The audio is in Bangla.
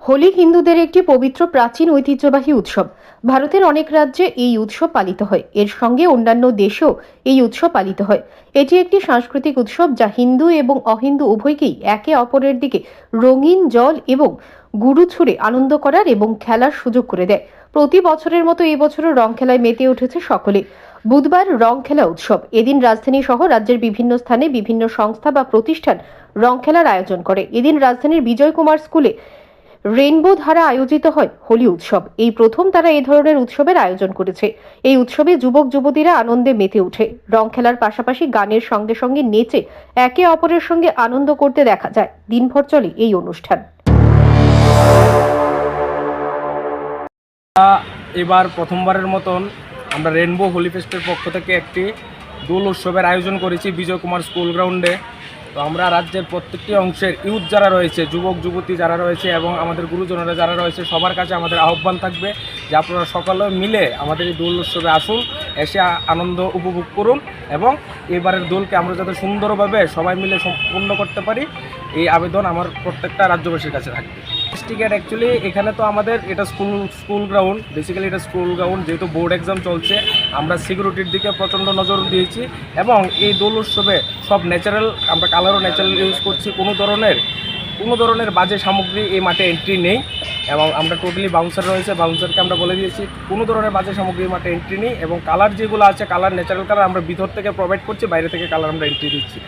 হোলি হিন্দুদের একটি পবিত্র প্রাচীন ঐতিহ্যবাহী উৎসব। ভারতের অনেক রাজ্যে এই উৎসব পালিত হয়, এর সঙ্গে অন্যান্য দেশেও এই উৎসব পালিত হয়। এটি একটি সাংস্কৃতিক উৎসব যা হিন্দু এবং অহিন্দু উভয়কেই একে অপরের দিকে রঙিন জল এবং গুরু ছুঁড়ে আনন্দ করার এবং খেলার সুযোগ করে দেয়। প্রতি বছরের মতো এবছরও রং খেলায় মেতে উঠেছে সকলে। বুধবার রং খেলা উৎসব। এদিন রাজধানী সহ রাজ্যের বিভিন্ন স্থানে বিভিন্ন সংস্থা বা প্রতিষ্ঠান রং খেলার আয়োজন করে। এদিন রাজধানীর বিজয় কুমার স্কুলে রেইনবো ধারা আয়োজিত হয় হোলি উৎসব। এই প্রথম তারা এই ধরনের উৎসবের আয়োজন করেছে। এই উৎসবে যুবক যুবতীরা আনন্দে মেতে ওঠে। রং খেলার পাশাপাশি গানের সঙ্গে সঙ্গে নেচে একে অপরের সঙ্গে আনন্দ করতে দেখা যায়। দিনভর চলে এই অনুষ্ঠান। এবার প্রথমবারের মতন আমরা রেইনবো হোলি ফেস্টের পক্ষ থেকে একটি দোল উৎসবের আয়োজন করেছি বিজয় কুমার স্কুল গ্রাউন্ডে। তো আমরা রাজ্যের প্রত্যেকটি অংশের ইউথ যারা রয়েছে, যুবক যুবতী যারা রয়েছে এবং আমাদের গুরুজনেরা যারা রয়েছে, সবার কাছে আমাদের আহ্বান থাকবে যে আপনারা সকলে মিলে আমাদের এই দোল উৎসবে আসুন, এসে আনন্দ উপভোগ করুন এবং এবারের দোলকে আমরা যাতে সুন্দরভাবে সবাই মিলে সম্পূর্ণ করতে পারি, এই আবেদন আমার প্রত্যেকটা রাজ্যবাসীর কাছে থাকবে। টিকেট অ্যাকচুয়ালি এখানে তো আমাদের এটা স্কুল গ্রাউন্ড, বেসিক্যালি এটা স্কুল গ্রাউন্ড, যেহেতু বোর্ড এক্সাম চলছে আমরা সিকিউরিটির দিকে প্রচণ্ড নজর দিয়েছি এবং এই দোল উৎসবে সব ন্যাচারাল, আমরা কালারও ন্যাচারাল ইউজ করছি। কোনো ধরনের বাজে সামগ্রী এই মাঠে এন্ট্রি নেই এবং আমরা টোটালি বাউন্সার রয়েছে, বাউন্সারকে আমরা বলে দিয়েছি কোনো ধরনের বাজে সামগ্রী মাঠে এন্ট্রি নেই এবং কালার যেগুলো আছে কালার ন্যাচারাল কালার আমরা ভিতর থেকে প্রোভাইড করছি, বাইরে থেকে কালার আমরা এন্ট্রি দিচ্ছি।